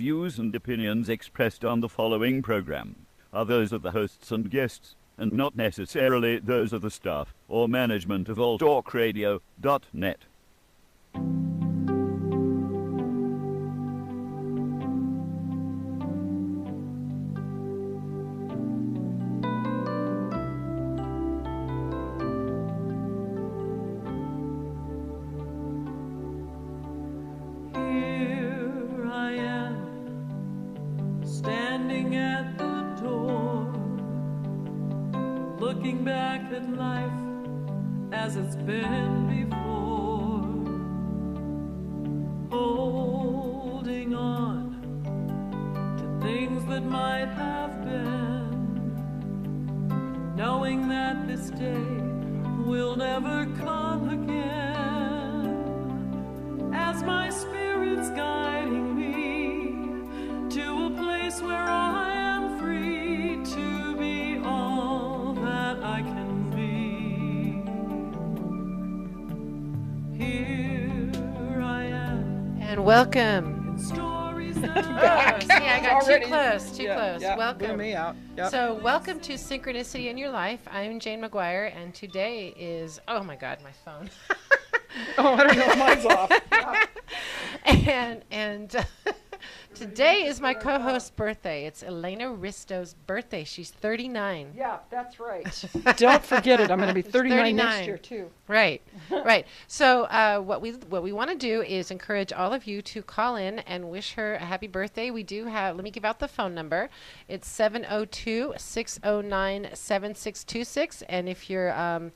views and opinions expressed on the following program are those of the hosts and guests, and not necessarily those of the staff or management of alltalkradio.net. Looking back at life as it's been before, holding on to things that might have been, knowing that this day will never come again, as my spirit's guiding me to a place where I am free to be all that I can be. Here I am. And welcome. Stories that I got too close. Yeah, Welcome. blew me out. Yep. So welcome to Synchronicity in Your Life. I'm Jane McGuire, and today is, oh my God, my phone. Oh, I don't know, mine's off. Yeah. And today is my co-host's birthday. It's Elena Risto's birthday. She's 39. Yeah, that's right. Don't forget it. I'm going to be 39 next year, too. Right, right. So what we want to do is encourage all of you to call in and wish her a happy birthday. We do have, let me give out the phone number. It's 702-609-7626. And if you're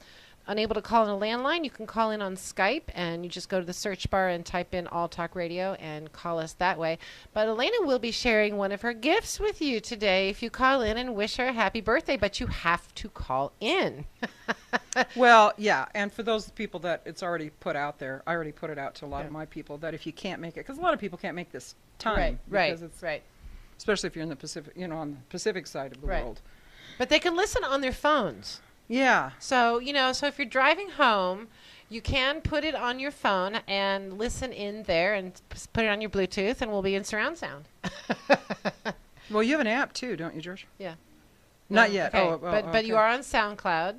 unable to call in a landline, you can call in on Skype, and you just go to the search bar and type in All Talk Radio and call us that way. But Elena will be sharing one of her gifts with you today if you call in and wish her a happy birthday, but you have to call in. Well, yeah, and for those people that it's already put out there, I already put it out to a lot of my people that if you can't make it, because a lot of people can't make this time. Right. Especially if you're in the Pacific, on the Pacific side of the world. But they can listen on their phones. Yeah. So, so if you're driving home, you can put it on your phone and listen in there and put it on your Bluetooth, and we'll be in surround sound. Well, you have an app too, don't you, George? Yeah. Not yet. Okay. But but you are on SoundCloud,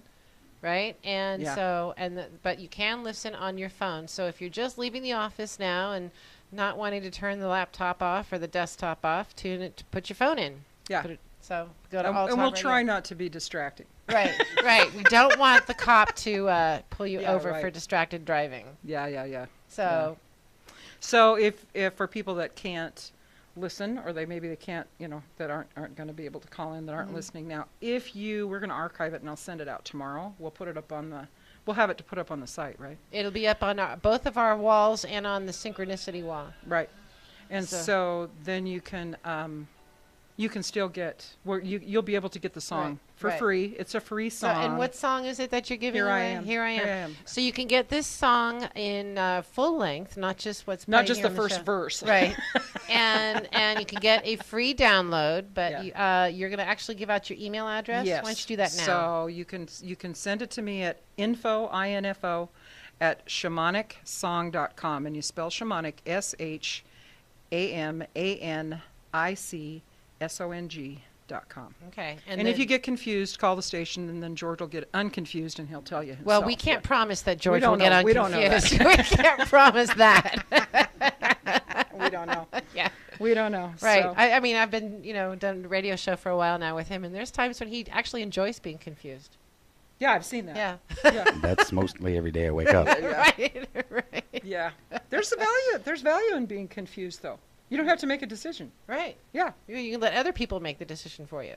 right? And yeah. so but you can listen on your phone. So if you're just leaving the office now and not wanting to turn the laptop off or the desktop off, tune it to put your phone in. Yeah. So go to All and we'll Talk try Radio. not to be distracting. Right. We don't want the cop to pull you over right. for distracted driving. Yeah. So, So if for people that can't listen, or maybe they can't, that aren't going to be able to call in, that aren't listening now, we're going to archive it and I'll send it out tomorrow. We'll put it up we'll have it to put up on the site, right? it'll be up on both of our walls and on the Synchronicity wall. Right. And so then you can still get, you'll be able to get the song for free. It's a free song. So, and what song is it that you're giving away? Here I am. am. So you can get this song in full length, not just what's Not playing just here the on first show. verse. Right. and you can get a free download, but you're going to actually give out your email address? Yes. Why don't you do that now? So you can send it to me at info at shamanicsong.com, and you spell shamanic SHAMANICSONG.com. Okay. And if you get confused, call the station, and then George will get unconfused, and he'll tell you himself. Well, we can't promise that George will don't get know. unconfused. We don't know We can't promise that. We don't know. Yeah. We don't know. Right. So. I mean, I've been, done a radio show for a while now with him, and there's times when he actually enjoys being confused. Yeah, I've seen that. Yeah. Yeah. That's mostly every day I wake up. Right. Yeah. There's value in being confused, though. You don't have to make a decision. Right. Yeah. You can let other people make the decision for you.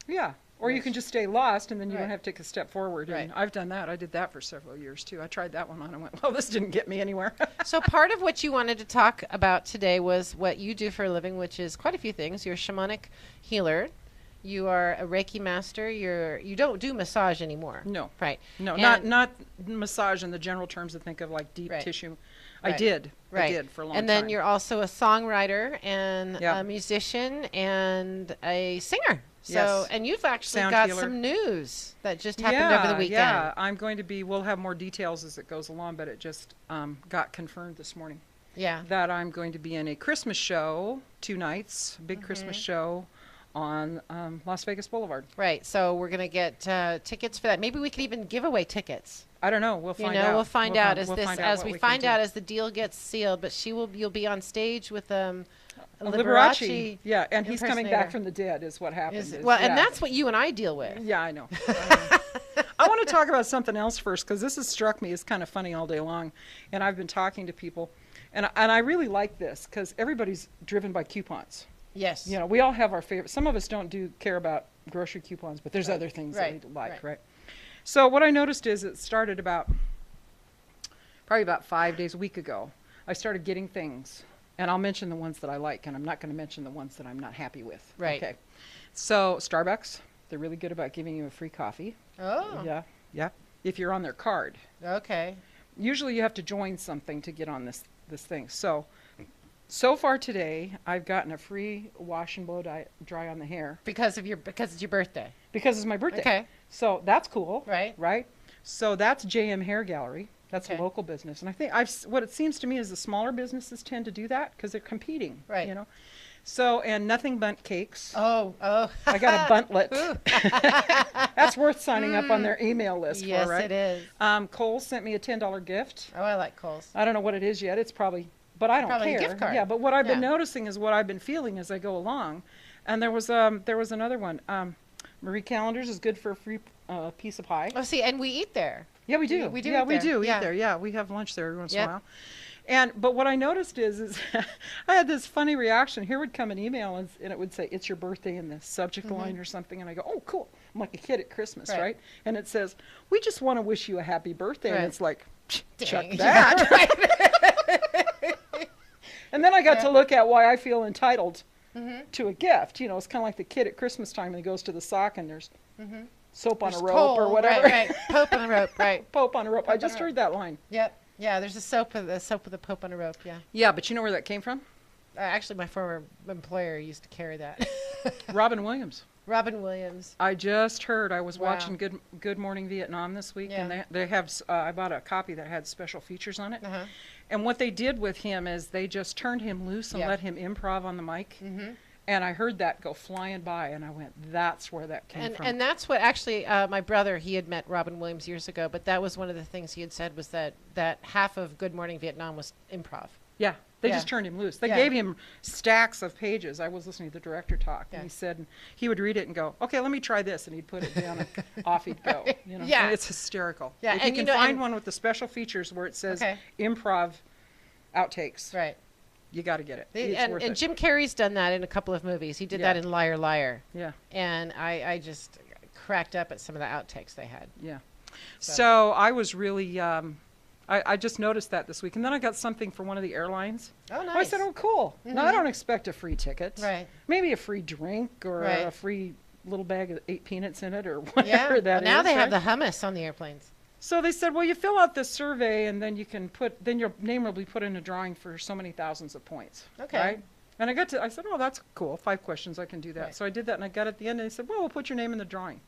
Yeah. Or you can just stay lost, and then you Right. don't have to take a step forward. Right. And I've done that. I did that for several years, too. I tried that one on and went, well, this didn't get me anywhere. So part of what you wanted to talk about today was what you do for a living, which is quite a few things. You're a shamanic healer. You are a Reiki master. You don't do massage anymore. No. Right. No, And- not massage in the general terms of think of like deep Right. tissue. Right. I did for a long time. And then you're also a songwriter and Yeah. a musician and a singer. So, Yes. and you've actually Sound got healer. some news that just happened over the weekend. Yeah, we'll have more details as it goes along, but it just got confirmed this morning. Yeah. that I'm going to be in a Christmas show, 2 nights, big Christmas show on Las Vegas Boulevard. Right. So we're going to get tickets for that. Maybe we could even give away tickets. I don't know. We'll find out. We'll find out as we'll this find out as what we can find do. out as the deal gets sealed. But you'll be on stage with Liberace. Liberace. Yeah, and he's coming impersonator. back from the dead is what happens. And yeah. that's what you and I deal with. Yeah, I know. I want to talk about something else first, because this has struck me as kind of funny all day long, and I've been talking to people, and I really like this because everybody's driven by coupons. Yes. You know, we all have our favorite. Some of us don't care about grocery coupons, but there's Right. other things Right. that we like, Right. right? So what I noticed is it started probably about 5 days, a week ago. I started getting things, and I'll mention the ones that I like, and I'm not going to mention the ones that I'm not happy with. Right. Okay. So Starbucks, they're really good about giving you a free coffee. Oh. Yeah. If you're on their card. Okay. Usually you have to join something to get on this thing. So far today, I've gotten a free wash and blow dry on the hair Because it's your birthday. because it's my birthday. Okay. So that's cool. Right. Right. So that's JM Hair Gallery. That's Okay. a local business, and I think what it seems to me is the smaller businesses tend to do that because they're competing. Right. You know. So and nothing bundt cakes. Oh. I got a buntlet. That's worth signing up on their email list Yes, for, right? it is. Kohl's sent me a $10 gift. Oh, I like Kohl's. I don't know what it is yet. It's probably, but I don't Probably a care. gift card. Yeah, but what I've been Yeah. noticing is what I've been feeling as I go along. And there was another one. Marie Callender's is good for a free piece of pie. Oh, see, and we eat there. Yeah, we do. We do Yeah, eat we there. do Yeah. eat there. Yeah, we have lunch there every once in a Yep. while. But what I noticed is I had this funny reaction. Here would come an email and it would say, "It's your birthday" in the subject line or something. And I go, "Oh, cool." I'm like a kid at Christmas, Right. right? And it says, "We just want to wish you a happy birthday." Right. And it's like, chuck Dang. that. And then I got to look at why I feel entitled to a gift. You know, it's kind of like the kid at Christmas time that goes to the sock and there's soap on a There's rope or Kohl, whatever. Right. Pope on a rope. Right. Pope on a rope. I just on a heard that line. Yep. Yeah. There's a soap with a pope on a rope. Yeah. Yeah, but you know where that came from? Actually, my former employer used to carry that. Robin Williams. Robin Williams. I just heard. I was Wow. watching Good Morning Vietnam this week, Yeah. and they have. I bought a copy that had special features on it. Uh-huh. And what they did with him is they just turned him loose and Yeah. let him improv on the mic. Mm-hmm. And I heard that go flying by, and I went, "That's where that came from." And that's what actually my brother, he had met Robin Williams years ago, but that was one of the things he had said was that half of Good Morning Vietnam was improv. Yeah, they Yeah. just turned him loose. They Yeah. gave him stacks of pages. I was listening to the director talk, Yeah. and he said he would read it and go, "Okay, let me try this," and he'd put it down, and off he'd go. You know, Yeah. and it's hysterical. Yeah, if and you you can know, find and- one with the special features where it says Okay. improv outtakes, Right. you got to get it. It's worth And it. Jim Carrey's done that in a couple of movies. He did Yeah. that in Liar Liar. Yeah, And I just cracked up at some of the outtakes they had. yeah. So- So I was really. I just noticed that this week, and then I got something for one of the airlines. Oh, nice. I said, "Oh, cool." No, I don't expect a free ticket. Right. Maybe a free drink or Right. a free little bag of 8 peanuts in it or whatever Yeah. that is. Now they have right? the hummus on the airplanes. So they said, "Well, you fill out this survey, and then then your name will be put in a drawing for so many thousands of points." Okay. Right? And I said, "Oh, that's cool. 5 questions, I can do that." Right. So I did that, and I got at the end, and they said, "Well, we'll put your name in the drawing."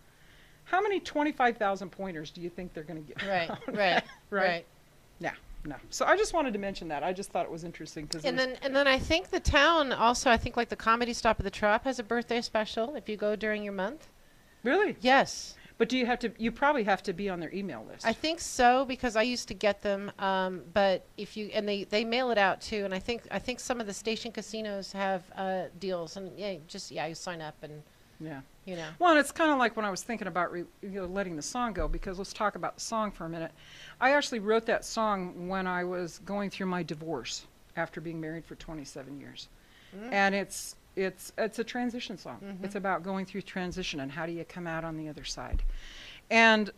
How many 25,000 pointers do you think they're going to get? Right. out of Right. that? Right. No. So I just wanted to mention that. I just thought it was interesting because And then I think the town also, I think like the Comedy Stop at the Trop has a birthday special if you go during your month. really. Yes. But do you have to? You probably have to be on their email list. I think so because I used to get them, but if you and they mail it out too, and I think some of the station casinos have deals, and you sign up and yeah. you know. Well, and it's kind of like when I was thinking about letting the song go, because let's talk about the song for a minute. I actually wrote that song when I was going through my divorce after being married for 27 years. And it's a transition song. It's about going through transition and how do you come out on the other side. And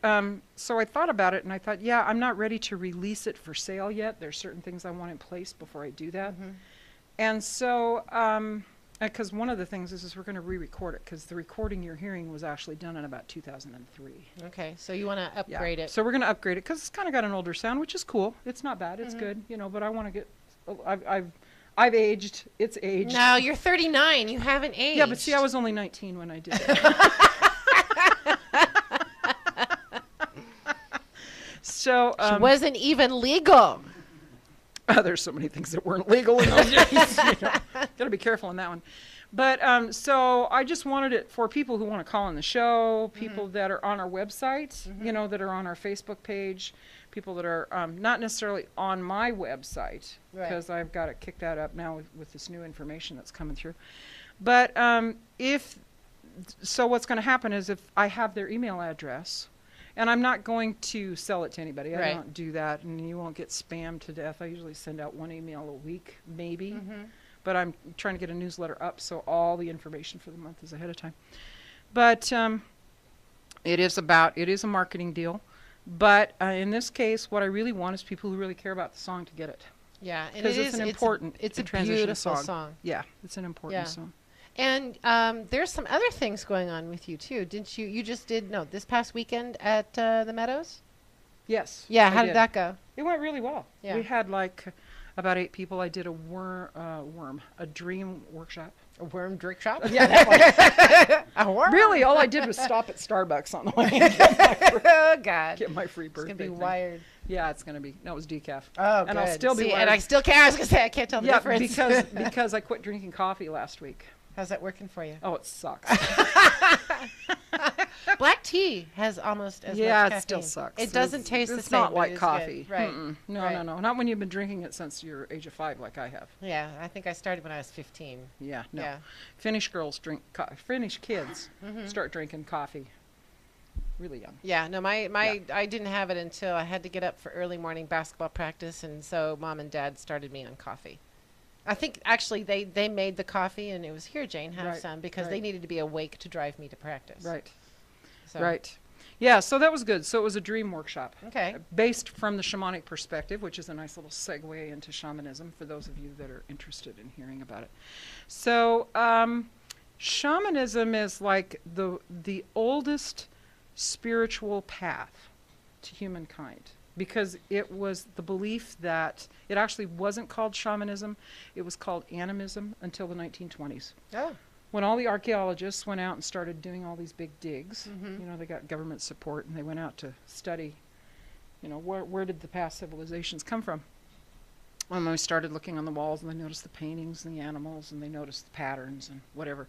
so I thought about it, and I thought, yeah, I'm not ready to release it for sale yet. There's certain things I want in place before I do that. And so, because one of the things is we're going to re-record it, because the recording you're hearing was actually done in about 2003. Okay, so you want to upgrade it. So we're going to upgrade it, because it's kind of got an older sound, which is cool. It's not bad. It's good, but I want to get. I've aged. It's aged. No, you're 39. You haven't aged. Yeah, but see, I was only 19 when I did it. So She wasn't even legal. There's so many things that weren't legal in those days. Got to be careful on that one. But so I just wanted it for people who want to call on the show, people that are on our website, that are on our Facebook page, people that are not necessarily on my website, because I've got to kick that up now with this new information that's coming through. But so what's going to happen is if I have their email address, and I'm not going to sell it to anybody. I don't do that, and you won't get spammed to death. I usually send out one email a week, maybe. But I'm trying to get a newsletter up so all the information for the month is ahead of time. But it is a marketing deal. But in this case, what I really want is people who really care about the song to get it. Yeah, and because it's an important it's a transition beautiful song. Yeah, it's an important song. And there's some other things going on with you too, didn't you? You just did this past weekend at the Meadows. Yes. Yeah. How did that go? It went really well. Yeah. We had like about 8 people. I did a dream workshop. A worm drink shop? Yeah, that one. A worm? Really, all I did was stop at Starbucks on the way. Oh God. Get my free birthday. It's gonna be thing. wired. Yeah, it's gonna be. No, it was decaf. Oh, and good. I'll still be. See, wired. and I still can't. I was gonna say I can't tell the difference. because I quit drinking coffee last week. How's that working for you? Oh, it sucks. Black tea has almost as much caffeine. It still sucks. It doesn't taste the same. It's not but like it's coffee. good. Right. No. Not when you've been drinking it since your age of 5, like I have. Yeah, I think I started when I was 15. Yeah. No. Yeah. Finnish girls drink. Finnish kids start drinking coffee really young. Yeah. No, I didn't have it until I had to get up for early morning basketball practice, and so Mom and Dad started me on coffee. I think actually they made the coffee, and it was here, Jane, have some, because they needed to be awake to drive me to practice. Right. So. Right. Yeah, so that was good. So it was a dream workshop. Okay. Based from the shamanic perspective, which is a nice little segue into shamanism for those of you that are interested in hearing about it. So shamanism is like the oldest spiritual path to humankind, because it was the belief that it actually wasn't called shamanism, it was called animism until the 1920s. Oh. When all the archaeologists went out and started doing all these big digs, they got government support, and they went out to study, where did the past civilizations come from? When they started looking on the walls, and they noticed the paintings and the animals, and they noticed the patterns and whatever.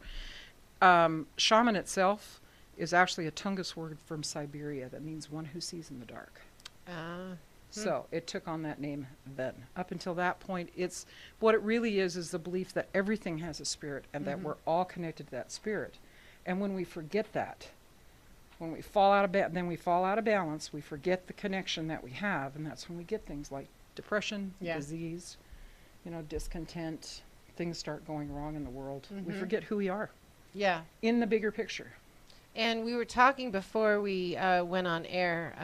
Shaman itself is actually a Tungus word from Siberia that means one who sees in the dark. So it took on that name then. Up until that point, what it really is the belief that everything has a spirit, and that we're all connected to that spirit. And when we forget that, when we fall out of balance, we forget the connection that we have, and that's when we get things like depression, disease, discontent. Things start going wrong in the world. We forget who we are. Yeah. In the bigger picture. And we were talking before we went on air.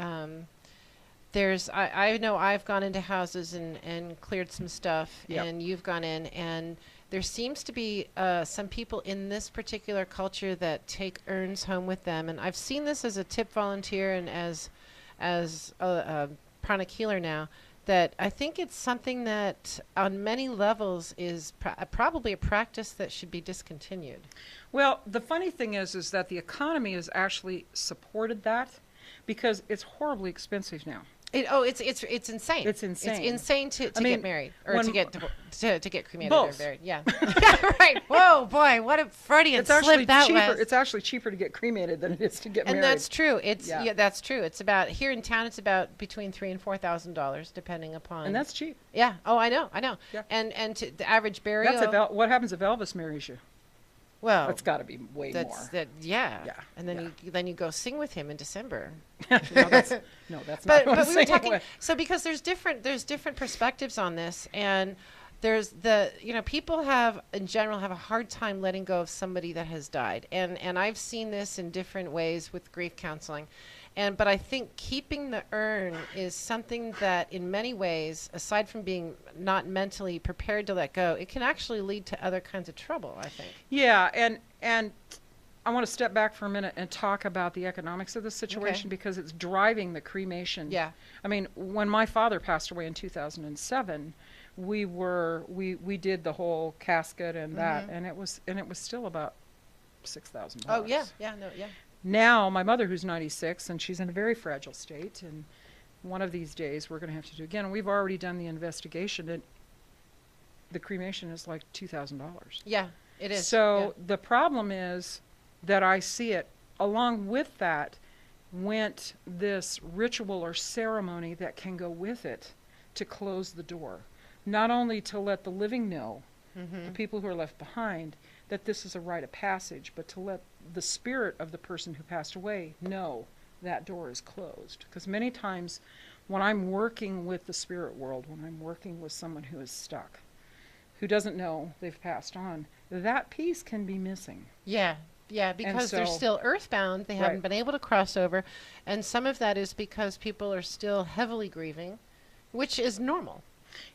I know I've gone into houses and cleared some stuff, and you've gone in, and there seems to be some people in this particular culture that take urns home with them. And I've seen this as a tip volunteer and as a pranic healer now, that I think it's something that on many levels is probably a practice that should be discontinued. Well, the funny thing is that the economy has actually supported that, because it's horribly expensive now. It's insane. It's insane. It's insane to get married or to get cremated both. or buried. Yeah. Right. Whoa, boy, what a Freudian slip that was. It's actually cheaper to get cremated than it is to get married. And that's true. That's true. It's about here in town. It's about between $3,000 and $4,000, depending upon. And that's cheap. Yeah. Oh, I know. Yeah. And to the average burial. That's what happens if Elvis marries you? Well, that's got to be way more. Yeah. And then you go sing with him in December. No, that's not what I'm we were talking. anyway. So because there's different perspectives on this, and there's people in general have a hard time letting go of somebody that has died, and I've seen this in different ways with grief counseling. But I think keeping the urn is something that in many ways, aside from being not mentally prepared to let go, it can actually lead to other kinds of trouble, I think. Yeah, and I want to step back for a minute and talk about the economics of the situation, because it's driving the cremation. Yeah. I mean, when my father passed away in 2007, we did the whole casket and that, and it was still about $6,000. Oh, yeah. Now, my mother, who's 96, and she's in a very fragile state, and one of these days we're going to have to do again. We've already done the investigation, and the cremation is like $2,000. Yeah, it is. So the problem is that I see it, along with that went this ritual or ceremony that can go with it to close the door. Not only to let the living know, the people who are left behind, that this is a rite of passage, but to let the spirit of the person who passed away know that door is closed. Because many times when I'm working with the spirit world, when I'm working with someone who is stuck, who doesn't know they've passed on, that piece can be missing. Yeah, because they're so- still earthbound. They haven't Right. been able to cross over. And some of that is because people are still heavily grieving, which is normal.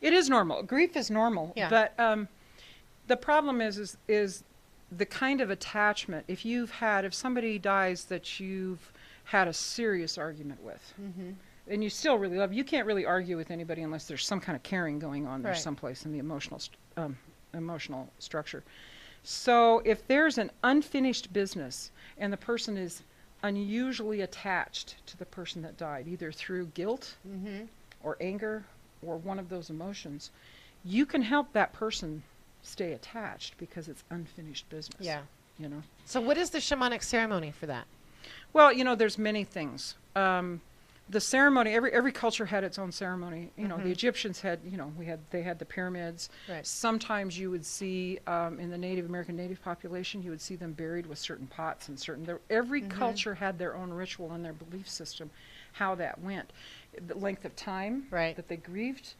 It is normal. Grief is normal. Yeah. But the problem is the kind of attachment. If somebody dies that you've had a serious argument with, and you still really love, you can't really argue with anybody unless there's some kind of caring going on there Right. someplace in the emotional structure. So if there's an unfinished business and the person is unusually attached to the person that died, either through guilt or anger or one of those emotions, you can help that person stay attached because it's unfinished business. Yeah. You know? So what is the shamanic ceremony for that? Well, there's many things. The ceremony, every culture had its own ceremony. The Egyptians had, they had the pyramids. Right. Sometimes you would see in the Native American native population, you would see them buried with certain pots and every culture had their own ritual and their belief system, how that went, the length of time Right. that they grieved,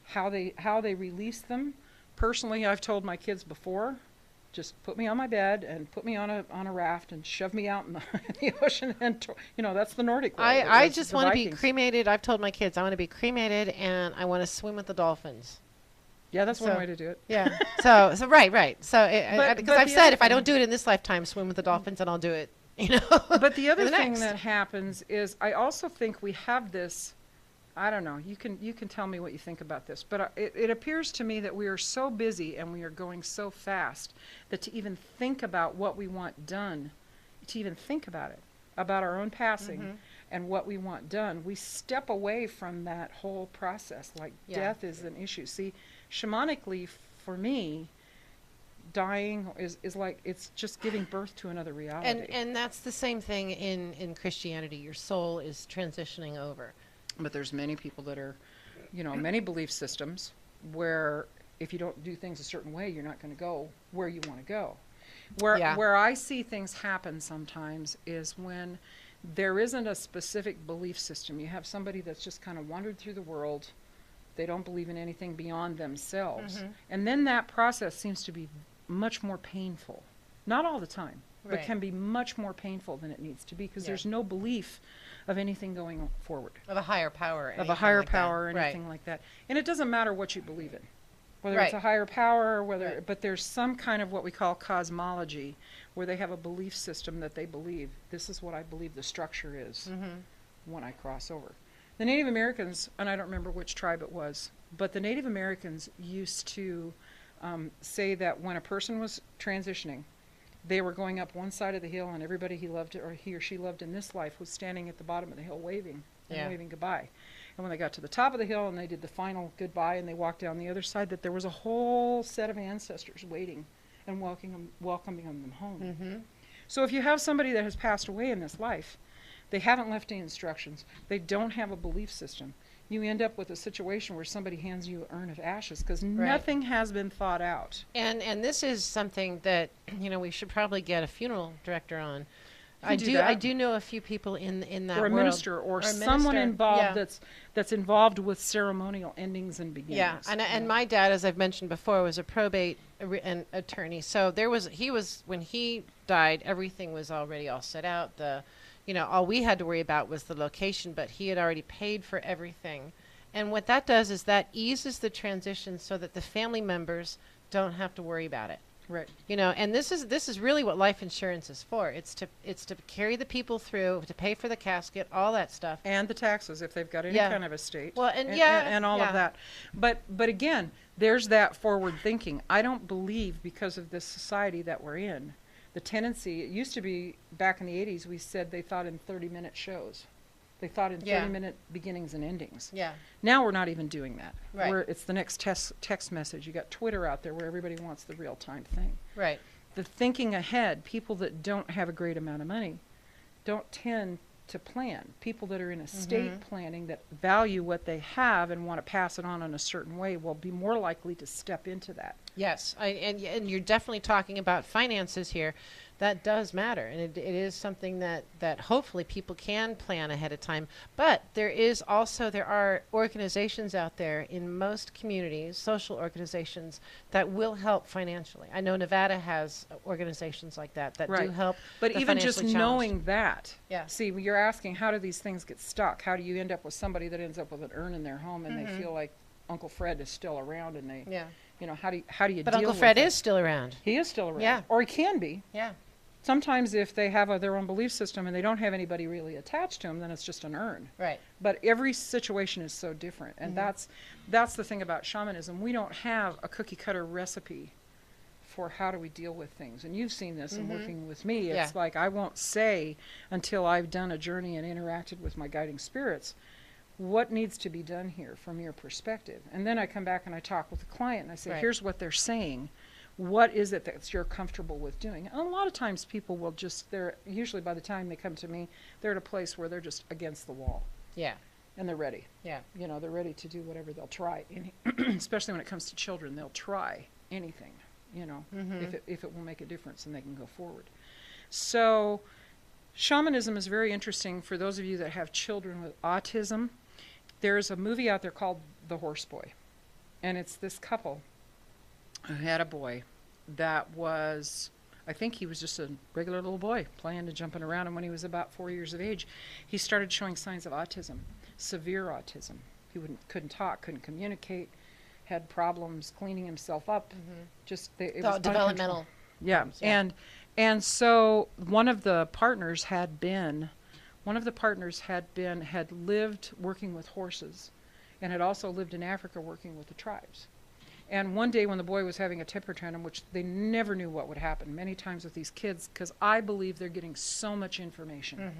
how they released them. Personally, I've told my kids before, just put me on my bed and put me on a raft and shove me out in the ocean, and that's the Nordic way. I That's just the want to be Vikings. cremated. I've told my kids I want to be cremated and I want to swim with the dolphins. Yeah, that's one So- way to do it. Yeah. so right. So But- because but I've the said other if I thing- don't do it in this lifetime, swim with the dolphins, and I'll do it. But the other in the thing next. that happens is I also think we have this, I don't know, you can tell me what you think about this, but it appears to me that we are so busy and we are going so fast that to even think about what we want done, to even think about it, about our own passing and what we want done, we step away from that whole process. Like Yeah. death is an issue. See, shamanically, for me, dying is like it's just giving birth to another reality. and that's the same thing in Christianity. Your soul is transitioning over. But there's many people that are, many belief systems where if you don't do things a certain way, you're not going to go where you want to go. Yeah. Where I see things happen sometimes is when there isn't a specific belief system. You have somebody that's just kind of wandered through the world. They don't believe in anything beyond themselves. And then that process seems to be much more painful. Not all the time, but Right. can be much more painful than it needs to be because Yeah. there's no belief of anything going forward. Of a higher power. Of a anything higher like that. power or Right. anything like that. And it doesn't matter what you believe in, whether Right. it's a higher power or whether, Right. but there's some kind of what we call cosmology where they have a belief system that they believe, this is what I believe the structure is when I cross over. The Native Americans, and I don't remember which tribe it was, but the Native Americans used to say that when a person was transitioning, they were going up one side of the hill and everybody he loved or he or she loved in this life was standing at the bottom of the hill waving and Yeah. waving goodbye. And when they got to the top of the hill and they did the final goodbye and they walked down the other side, that there was a whole set of ancestors waiting and welcoming them home. So if you have somebody that has passed away in this life, they haven't left any instructions, they don't have a belief system, you end up with a situation where somebody hands you an urn of ashes because nothing has been thought out. And this is something that we should probably get a funeral director on. can do that. I do know a few people in that Or a world. minister or a someone minister, involved yeah. that's involved with ceremonial endings and beginnings. Yeah, and my dad, as I've mentioned before, was a probate an attorney. So when he died, everything was already all set out. All we had to worry about was the location, but he had already paid for everything. And what that does is that eases the transition so that the family members don't have to worry about it. Right. And this is really what life insurance is for. It's to carry the people through, to pay for the casket, all that stuff. And the taxes if they've got any Yeah. kind of estate. Well, and all yeah. of that. But again, there's that forward thinking. I don't believe because of this society that we're in, the tendency, it used to be back in the 80s, we said they thought in 30-minute shows. They thought in Yeah. 30-minute beginnings and endings. Yeah. Now we're not even doing that. Right. It's the next text message. You got Twitter out there where everybody wants the real-time thing. Right. The thinking ahead, people that don't have a great amount of money don't tend to plan. People that are in estate planning that value what they have and want to pass it on in a certain way will be more likely to step into that. Yes, and you're definitely talking about finances here. That does matter, and it is something that hopefully people can plan ahead of time. But there are organizations out there in most communities, social organizations, that will help financially. I know Nevada has organizations like that do Right. help. But the even just financially challenged. knowing that, Yeah. see, you're asking how do these things get stuck? How do you end up with somebody that ends up with an urn in their home and they feel like Uncle Fred is still around and they, Yeah. you know, how do you But deal Uncle with Fred it? is still around. He is still around. Yeah. Or he can be. Yeah. Sometimes if they have their own belief system and they don't have anybody really attached to them, then it's just an urn. Right. But every situation is so different, and that's the thing about shamanism. We don't have a cookie cutter recipe for how do we deal with things. And you've seen this in working with me. It's Yeah. like I won't say until I've done a journey and interacted with my guiding spirits what needs to be done here from your perspective. And then I come back and I talk with the client and I say, Right. here's what they're saying. What is it that you're comfortable with doing? And a lot of times people will they're usually by the time they come to me, they're at a place where they're just against the wall Yeah. and they're ready. Yeah. You know, they're ready to do whatever. They'll try, especially when it comes to children, they'll try anything, you know, if it will make a difference and they can go forward. So shamanism is very interesting for those of you that have children with autism. There's a movie out there called The Horse Boy, and it's this couple who had a boy that was, I think he was just a regular little boy playing and jumping around, and when he was about 4 years of age, he started showing signs of autism, severe autism. He couldn't talk, couldn't communicate, had problems cleaning himself up. Just it was Developmental. uncontrollable. Yeah, problems, yeah. and so one of the partners had lived working with horses, and had also lived in Africa working with the tribes. And one day when the boy was having a temper tantrum, which they never knew what would happen many times with these kids, because I believe they're getting so much information.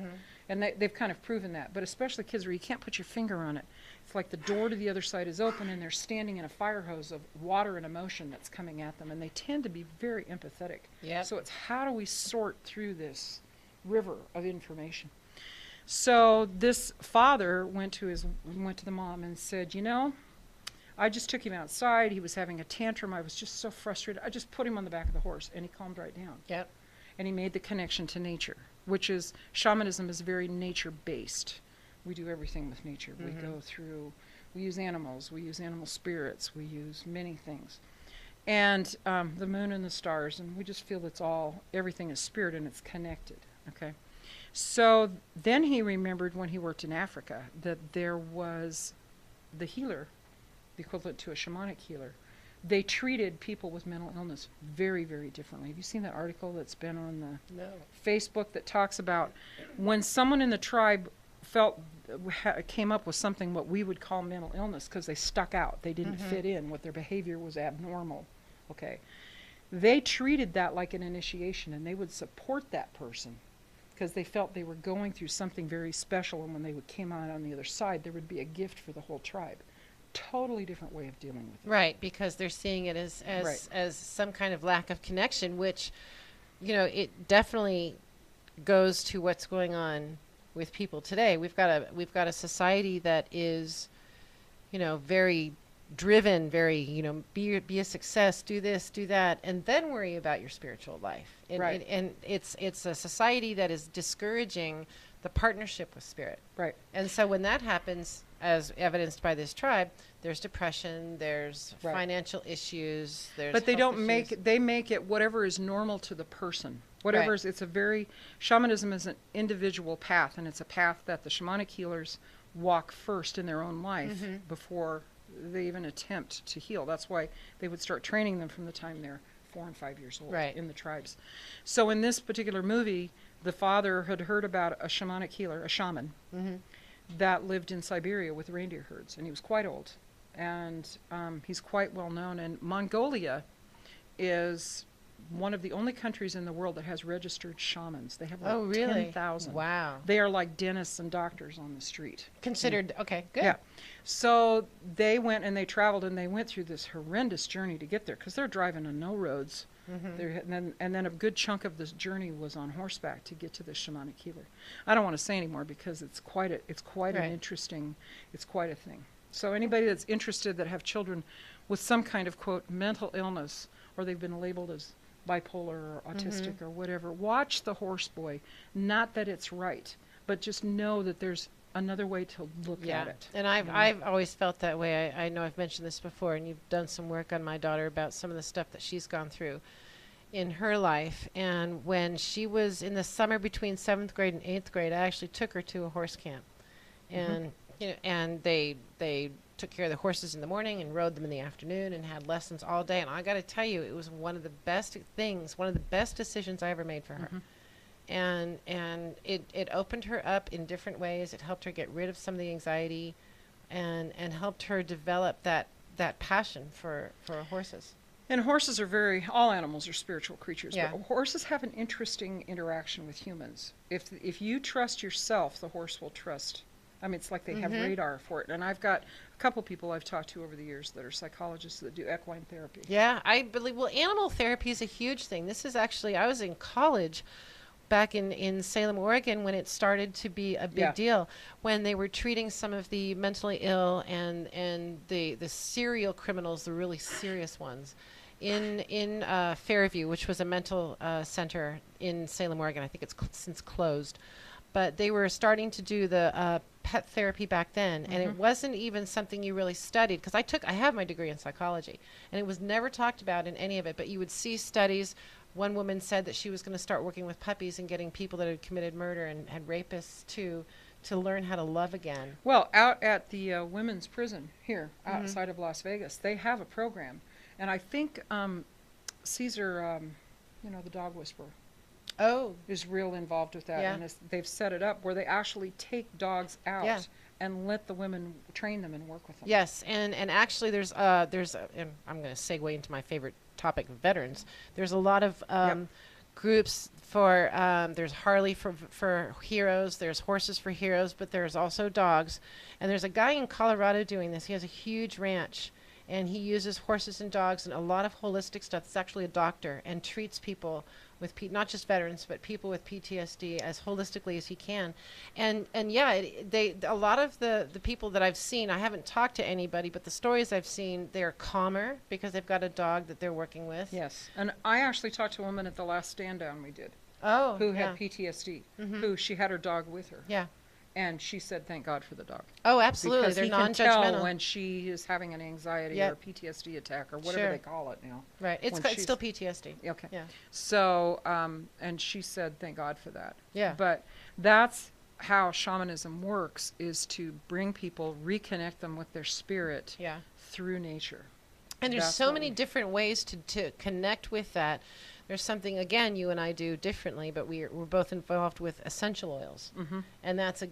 And they've kind of proven that. But especially kids where you can't put your finger on it. It's like the door to the other side is open and they're standing in a fire hose of water and emotion that's coming at them. And they tend to be very empathetic. Yep. So it's how do we sort through this river of information? So this father went to the mom and said, you know, I just took him outside. He was having a tantrum. I was just so frustrated. I just put him on the back of the horse, and he calmed right down. Yep. And he made the connection to nature, which is, shamanism is very nature-based. We do everything with nature. We use animals, we use animal spirits, we use many things. And the moon and the stars, and we just feel everything is spirit and it's connected, okay? So then he remembered when he worked in Africa that there was the healer, the equivalent to a shamanic healer. They treated people with mental illness very, very differently. Have you seen that article that's been on the Facebook that talks about when someone in the tribe came up with something what we would call mental illness because they stuck out, they didn't fit in, what their behavior was abnormal, okay? They treated that like an initiation, and they would support that person because they felt they were going through something very special, and when they came out on the other side, there would be a gift for the whole tribe. Totally different way of dealing with it. Right, because they're seeing it as some kind of lack of connection, which, you know, it definitely goes to what's going on with people today. We've got a society that is, you know, very driven, very, you know, be a success, do this, do that, and then worry about your spiritual life. And it's a society that is discouraging the partnership with spirit. Right. And so when that happens, as evidenced by this tribe, there's depression, there's financial issues, there's But they health don't issues. they make it whatever is normal to the person. Whatever is, shamanism is an individual path, and it's a path that the shamanic healers walk first in their own life before they even attempt to heal. That's why they would start training them from the time they're 4 and 5 years old in the tribes. So in this particular movie, the father had heard about a shamanic healer, a shaman, that lived in Siberia with reindeer herds, and he was quite old, and he's quite well known. And Mongolia is one of the only countries in the world that has registered shamans. They have like Oh, really? 10,000. Wow. They are like dentists and doctors on the street. Considered, okay, good. Yeah. So they went and they traveled and they went through this horrendous journey to get there because they're driving on no roads. And then a good chunk of this journey was on horseback to get to the shamanic healer. I don't want to say anymore because it's quite an interesting, it's quite a thing. So anybody that's interested that have children with some kind of, quote, mental illness, or they've been labeled as bipolar or autistic or whatever, watch The Horse Boy. Not that it's right, but just know that there's another way to look at it. And I've always felt that way. I know I've mentioned this before, and you've done some work on my daughter about some of the stuff that she's gone through in her life. And when she was in the summer between 7th grade and 8th grade, I actually took her to a horse camp. And you know, and they took care of the horses in the morning and rode them in the afternoon and had lessons all day. And I got to tell you, it was one of the best things, one of the best decisions I ever made for her. And it opened her up in different ways. It helped her get rid of some of the anxiety, and helped her develop that passion for horses. And horses are all animals are spiritual creatures, Yeah. but horses have an interesting interaction with humans. If you trust yourself, the horse will trust. I mean, it's like they have radar for it. And I've got a couple people I've talked to over the years that are psychologists that do equine therapy. Yeah, I believe, well, animal therapy is a huge thing. This is actually, I was in college back in Salem, Oregon, when it started to be a big deal, when they were treating some of the mentally ill and the serial criminals, the really serious ones, in Fairview, which was a mental center in Salem, Oregon. I think it's since closed. But they were starting to do the pet therapy back then, and it wasn't even something you really studied, because I have my degree in psychology, and it was never talked about in any of it, but you would see studies. One woman said that she was going to start working with puppies and getting people that had committed murder and had rapists to learn how to love again. Well, out at the women's prison here outside of Las Vegas, they have a program. And I think Caesar, the dog whisperer, is real involved with that. Yeah. And they've set it up where they actually take dogs out and let the women train them and work with them. Yes, and actually and I'm going to segue into my favorite topic, veterans. There's a lot of groups for, there's Harley for heroes, there's horses for heroes, but there's also dogs. And there's a guy in Colorado doing this. He has a huge ranch, and he uses horses and dogs and a lot of holistic stuff. It's actually a doctor, and treats people with not just veterans, but people with PTSD as holistically as he can. And a lot of the people that I've seen, I haven't talked to anybody, but the stories I've seen, they're calmer because they've got a dog that they're working with. Yes, and I actually talked to a woman at the last stand down we did. Who had PTSD, who she had her dog with her. Yeah. And she said, thank God for the dog. Oh, absolutely. Because they're he non-judgmental. can tell when she is having an anxiety or a PTSD attack or whatever they call it now. Right. It's still PTSD. Okay. Yeah. So, and she said, thank God for that. Yeah. But that's how shamanism works, is to bring people, reconnect them with their spirit through nature. And there's so many different ways to connect with that. There's something, again, you and I do differently, but we're both involved with essential oils. And that's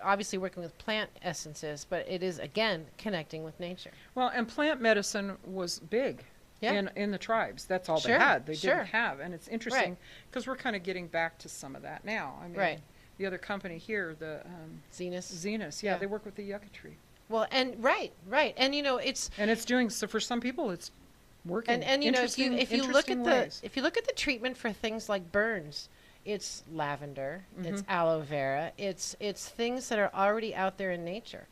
obviously working with plant essences, but it is, again, connecting with nature. Well, and plant medicine was big in the tribes. That's all they had. They didn't have. And it's interesting because we're kind of getting back to some of that now. I mean, the other company here, the Zenus, they work with the yucca tree. Well, and right. And, it's doing, so for some people, it's working. And if you look at the treatment for things like burns, it's lavender, it's aloe vera, it's things that are already out there in nature,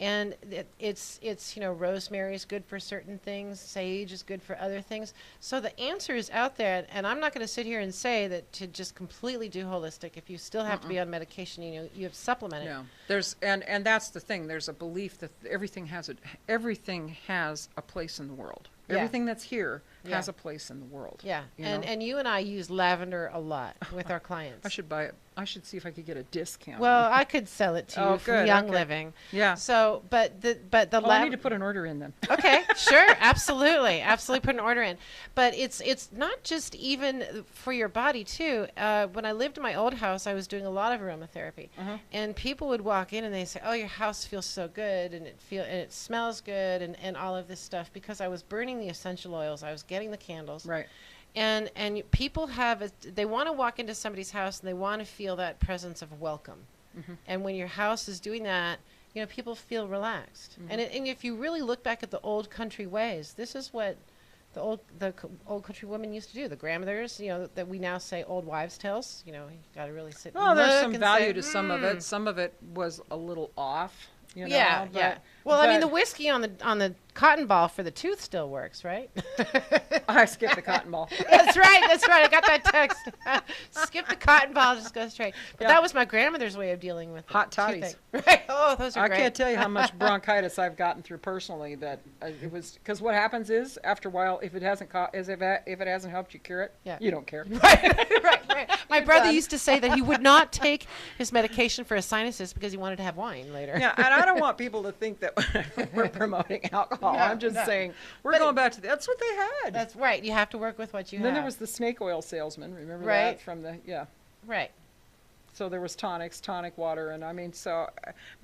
and it's rosemary is good for certain things, sage is good for other things. So the answer is out there, and I'm not going to sit here and say that to just completely do holistic. If you still have to be on medication, you have supplemented. No, there's and that's the thing. There's a belief that everything has a place in the world. Everything that's here has a place in the world. Yeah, and you and I use lavender a lot with our clients. I should buy it. I should see if I could get a discount. Well, I could sell it to you from Young Living. Yeah. So, but the I need to put an order in then. Okay, sure, absolutely put an order in. But it's not just even for your body too. When I lived in my old house, I was doing a lot of aromatherapy, and people would walk in and they say, "Oh, your house feels so good, and it smells good, and all of this stuff," because I was burning the essential oils, I was getting the candles, right. And people they want to walk into somebody's house and they want to feel that presence of welcome. Mm-hmm. And when your house is doing that, people feel relaxed. Mm-hmm. And if you really look back at the old country ways, this is what the old country women used to do. The grandmothers, that we now say old wives' tales. You got to really sit. Well, and there's look some and value say, to some of it. Some of it was a little off. Yeah. Well, I mean, the whiskey on the cotton ball for the tooth still works, right? I skipped the cotton ball. That's right. I got that text. Skip the cotton ball, just go straight. But that was my grandmother's way of dealing with hot the totties. Right. Oh, those are I great. can't tell you how much bronchitis I've gotten through personally. That it was because what happens is after a while, if it hasn't helped you cure it, you don't care. Right. My brother used to say that he would not take his medication for his sinuses because he wanted to have wine later. Yeah, and I don't want people to think that we're promoting alcohol. I'm just saying we're going back to that's what they had. That's right. You have to work with what you have. Then there was the snake oil salesman. Remember Right. that from the Right. So there was tonic water, and I mean,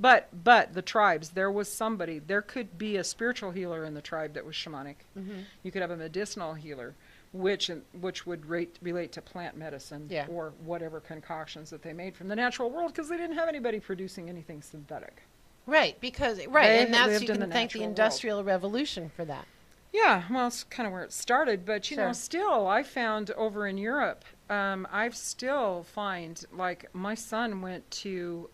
but the tribes, there was somebody, there could be a spiritual healer in the tribe that was shamanic. Mm-hmm. You could have a medicinal healer, which would relate to plant medicine or whatever concoctions that they made from the natural world, because they didn't have anybody producing anything synthetic. Right, and that's you can thank the Industrial Revolution for that. Yeah, well, it's kind of where it started, but still, I found over in Europe, I've still find, like, my son went to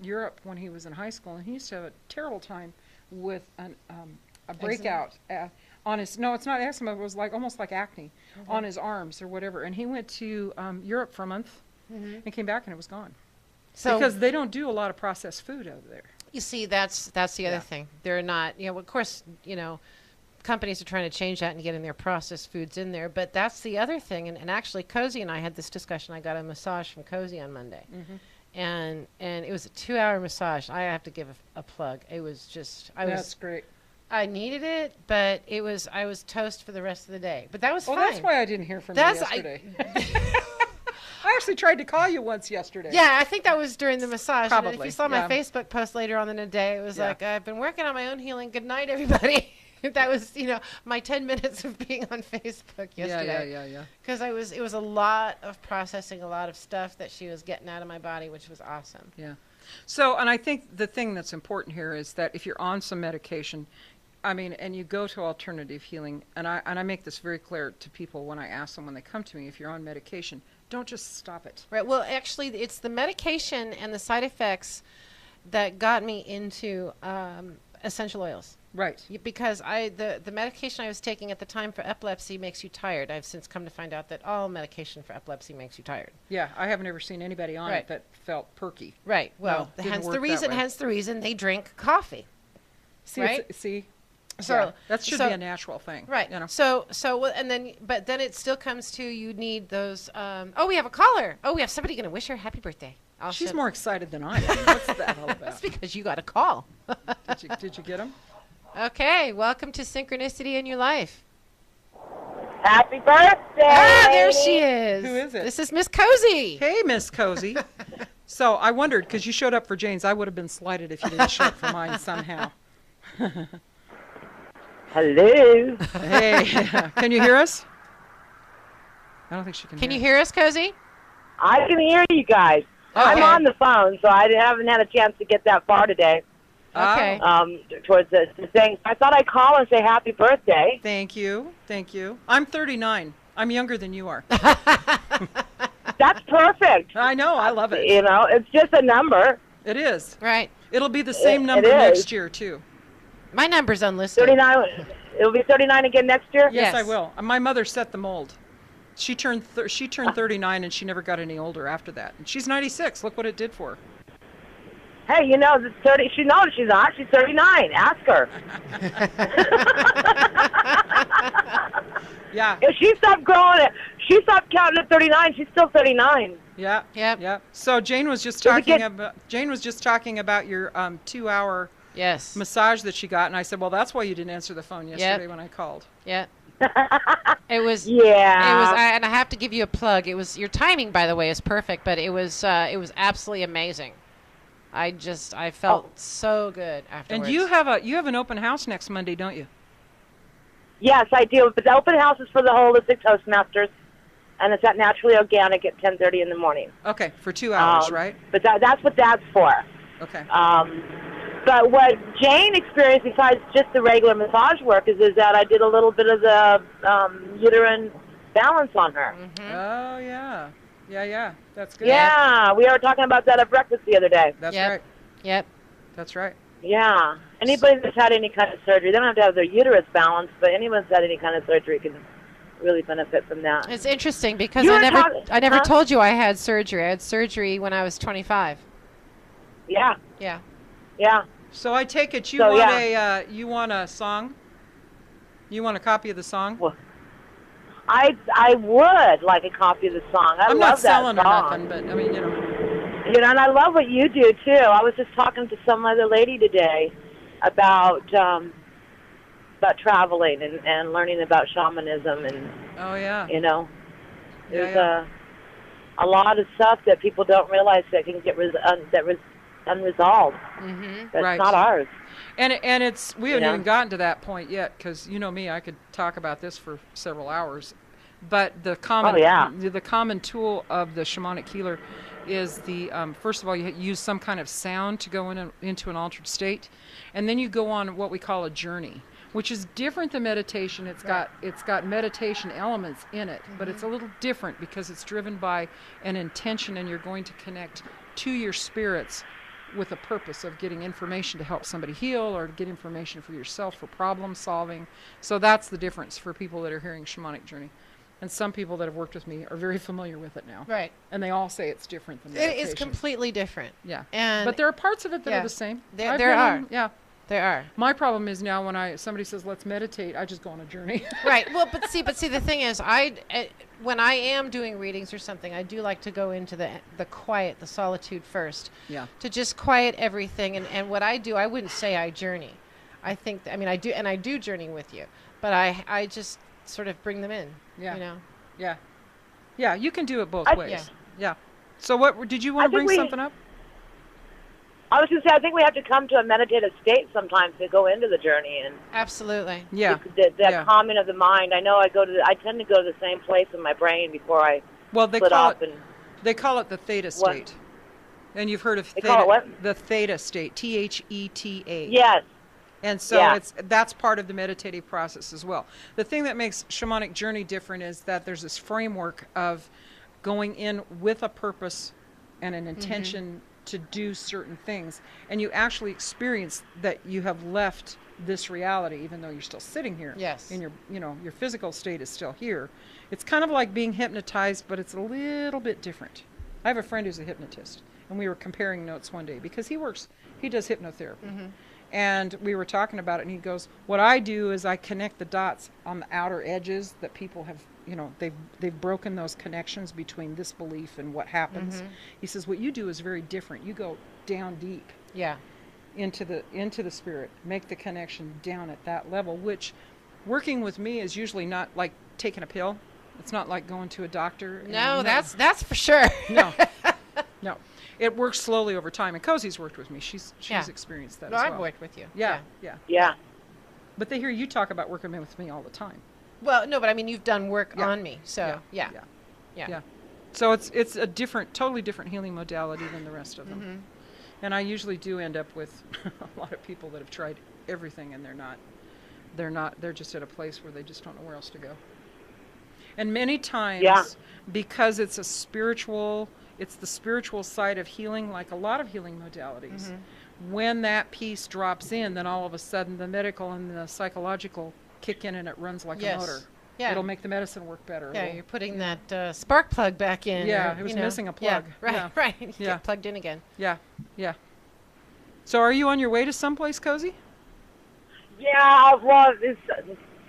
Europe when he was in high school, and he used to have a terrible time with a breakout on his, no, it's not eczema, it was like almost like acne on his arms or whatever, and he went to Europe for a month and came back and it was gone. So, because they don't do a lot of processed food over there. You see, that's the other thing. They're not, of course, companies are trying to change that and getting their processed foods in there. But that's the other thing. And actually, Cozy and I had this discussion. I got a massage from Cozy on Monday. Mm-hmm. And it was a 2-hour massage. I have to give a plug. It was just, That's great. I needed it, but I was toast for the rest of the day. But that was fine. Well, that's why I didn't hear from you yesterday. I actually tried to call you once yesterday. Yeah, I think that was during the massage. Probably. And if you saw my Facebook post later on in the day, it was like, I've been working on my own healing. Good night, everybody. That was, my 10 minutes of being on Facebook yesterday. Yeah. Because it was a lot of processing, a lot of stuff that she was getting out of my body, which was awesome. Yeah. So, and I think the thing that's important here is that if you're on some medication, and you go to alternative healing, and I make this very clear to people when I ask them when they come to me, if you're on medication, don't just stop it. Right. Well, actually, it's the medication and the side effects that got me into essential oils. Right. Because the medication I was taking at the time for epilepsy makes you tired. I've since come to find out that all medication for epilepsy makes you tired. Yeah, I haven't ever seen anybody on it that felt perky. Right. Well, hence the reason they drink coffee. See, right? So that should be a natural thing, right? But then it still comes to you need those. We have a caller. We have somebody going to wish her happy birthday. She's more excited than I am. What's that all about? That's because you got a call. Did you get him? Okay, welcome to Synchronicity in Your Life. Happy birthday! Ah, there she is. Who is it? This is Miss Cozy. Hey, Miss Cozy. So I wondered, because you showed up for Jane's, I would have been slighted if you didn't show up for mine somehow. Hello. Hey, can you hear us? I don't think she can. Can you hear us, Cozy? I can hear you guys. Okay. I'm on the phone, so I haven't had a chance to get that far today. Okay. Towards the thing. I thought I'd call and say happy birthday. Thank you. I'm 39. I'm younger than you are. That's perfect. I know. I love it. It's just a number. It is. Right. It'll be the same number next year, too. My number's unlisted. 39. It'll be 39 again next year? Yes, I will. My mother set the mold. She turned 39, and she never got any older after that. And she's 96. Look what it did for her. Hey, the 30. She knows she's not. She's 39. Ask her. Yeah. If she stopped counting at 39. She's still 39. Yeah. Yep. Yeah. So Jane was just talking about your 2-hour massage that she got, and I said, well, that's why you didn't answer the phone yesterday when I called. Yeah. It was. Yeah. It was, and I have to give you a plug. It was your timing, by the way, is perfect, but it was absolutely amazing. I felt so good afterwards. And you have an open house next Monday, don't you? Yes, I do. But the open house is for the holistic Toastmasters, and it's at Naturally Organic at 10:30 in the morning. Okay, for 2 hours, right? But that's what that's for. Okay. But what Jane experienced besides just the regular massage work is that I did a little bit of the uterine balance on her. Mm-hmm. Oh, yeah. Yeah. That's good. Yeah, we were talking about that at breakfast the other day. That's Yep. right. Yep. That's right. Yeah. Anybody that's had any kind of surgery, they don't have to have their uterus balanced, but anyone that's had any kind of surgery can really benefit from that. It's interesting because You I were never huh? told you I had surgery. I had surgery when I was 25. Yeah. Yeah. Yeah. So I take it you So, want yeah. you want a song? You want a copy of the song? Well, I would like a copy of the song. I I'm love not selling that or song. nothing, but I mean, you know. You know, and I love what you do too. I was just talking to some other lady today about traveling and learning about shamanism, and Oh yeah. you know, there's Yeah. a lot of stuff that people don't realize that can get unresolved. Mm-hmm. That's Right. not ours. And it's we haven't know? even gotten to that point yet, because you know me, I could talk about this for several hours. But the common Oh, yeah. the common tool of the shamanic healer is the first of all, you use some kind of sound to go into an altered state, and then you go on what we call a journey, which is different than meditation. It's got meditation elements in it, but it's a little different because it's driven by an intention, and you're going to connect to your spirits with a purpose of getting information to help somebody heal or to get information for yourself for problem solving. So that's the difference for people that are hearing shamanic journey. And some people that have worked with me are very familiar with it now. Right. And they all say it's different than It meditation. is completely different. Yeah. And But there are parts of it that yeah. are the same. There I've been are. on- yeah. there are. My problem is now when somebody says let's meditate, I just go on a journey. Right. Well, but see, the thing is, when I am doing readings or something, I do like to go into the quiet, the solitude first. Yeah. To just quiet everything, and what I do, I wouldn't say I journey. I mean, I do, and I do journey with you, but I just sort of bring them in. Yeah. You know. Yeah. Yeah, you can do it both I- ways. Yeah. Yeah. So what did you want I to bring think something up? I was going to say, I think we have to come to a meditative state sometimes to go into the journey and Absolutely. Yeah. that Yeah. calming of the mind. I know I tend to go to the same place in my brain before I Well, they split call off it and they call it the theta What? state. And you've heard of They theta, call it what? the theta state, THETA. yes. And so Yeah. that's part of the meditative process as well. The thing that makes shamanic journey different is that there's this framework of going in with a purpose and an intention to do certain things, and you actually experience that you have left this reality, even though you're still sitting here. Yes. And your physical state is still here. It's kind of like being hypnotized, but it's a little bit different. I have a friend who's a hypnotist, and we were comparing notes one day because he does hypnotherapy. And we were talking about it, and he goes, what I do is I connect the dots on the outer edges that people have, they've broken those connections between this belief and what happens. He says, what you do is very different. You go down deep Yeah. into the spirit, make the connection down at that level, which working with me is usually not like taking a pill. It's not like going to a doctor. No, that's for sure. No. No. It works slowly over time. And Cosie's worked with me. She's Yeah. experienced that No, as I've well. worked with you. Yeah. Yeah. But they hear you talk about working with me all the time. Well, no, but I mean, you've done work Yeah. on me, so yeah. Yeah. So it's a totally different healing modality than the rest of them. And I usually do end up with a lot of people that have tried everything, and they're just at a place where they just don't know where else to go. And many times, Yeah. because it's the spiritual side of healing, like a lot of healing modalities. When that piece drops in, then all of a sudden the medical and the psychological kick in, and it runs like a Yes. motor. Yeah. It'll make the medicine work better. Yeah, It'll- you're putting that spark plug back in. Yeah, or, it was you know, missing a plug. Yeah, right, Yeah. right. You Yeah. Get plugged in again. Yeah, yeah. So are you on your way to someplace, Cozy? Yeah, well, it's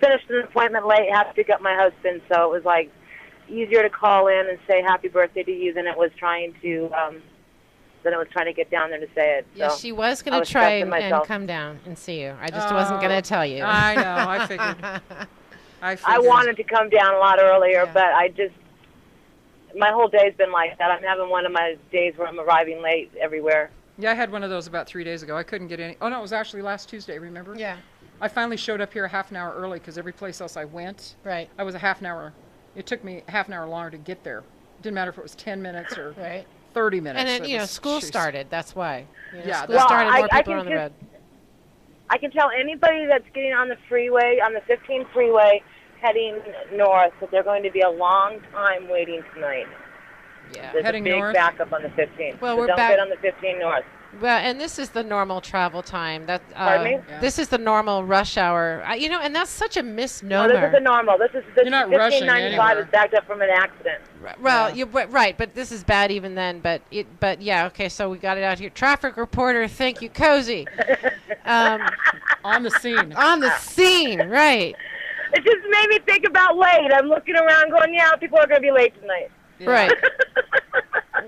finished an appointment late, had to pick up my husband, so it was like easier to call in and say happy birthday to you than it was trying to get down there to say it. Yeah, so she was I going was to try stressing and myself. come down and see you. I just wasn't going to tell you. I know, I figured. I wanted to come down a lot earlier, Yeah. but my whole day's been like that. I'm having one of my days where I'm arriving late everywhere. Yeah, I had one of those about 3 days ago. I couldn't get any. Oh, no, it was actually last Tuesday, remember? Yeah. I finally showed up here a half an hour early because every place else I went, Right. I was a half an hour. It took me half an hour longer to get there. Didn't matter if it was 10 minutes or Right. 30 minutes. And then, It you know, was- school jeez. started. That's why. You know, Yeah, school that's- started, Well, more I people can on the just- road. I can tell anybody that's getting on the freeway, on the 15 freeway, heading north, that they're going to be a long time waiting tonight. Yeah. There's Heading a big north? backup on the 15. Well, so we're don't back- get on the 15 north. Well, and this is the normal travel time. That Pardon me? Yeah. This is the normal rush hour. You know, and that's such a No, misnomer. this is the normal. This You're not rushing 1595 anywhere. is backed up from an accident. Well, Yeah. you're right, but this is bad even then. But yeah, okay. So we got it out here. Traffic reporter, thank you, Cozy, On the scene. on the scene, right? It just made me think about late. I'm looking around going, yeah, people are going to be late tonight. Yeah. Right,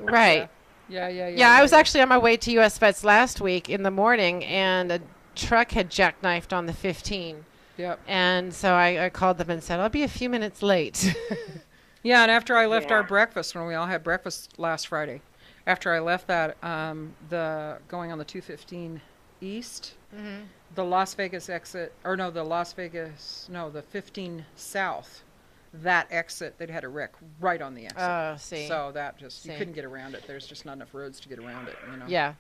right. Yeah. Yeah, I was actually on my way to US Vets last week in the morning, and a truck had jackknifed on the 15. Yep. And so I called them and said, I'll be a few minutes late. Yeah, and after I left Yeah. our breakfast, when we all had breakfast last Friday, after I left that, the going on the 215 East, the Las Vegas exit, or no, the 15 South, that exit, they'd had a wreck right on the exit. Oh, see. So that just, you See. couldn't get around it. There's just not enough roads to get around it, you know? Yeah.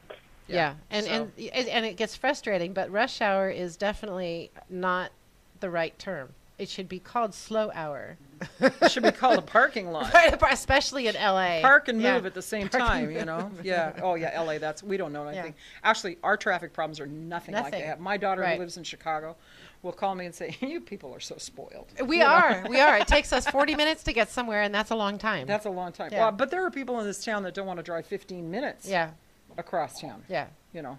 Yeah. Yeah. And, So- and it gets frustrating, but rush hour is definitely not the right term. It should be called slow hour. It should be called a parking lot. Especially in LA. Park and Yeah. move at the same Park and time, you know? Yeah. Oh, yeah, LA, we don't know anything. Actually, our traffic problems are nothing like Nothing. that. My daughter Right. who lives in Chicago will call me and say, you people are so spoiled. We You know? are. We are. It takes us 40 minutes to get somewhere, and that's a long time. That's a long time. Yeah. Well, but there are people in this town that don't want to drive 15 minutes yeah. across town, Yeah. you know?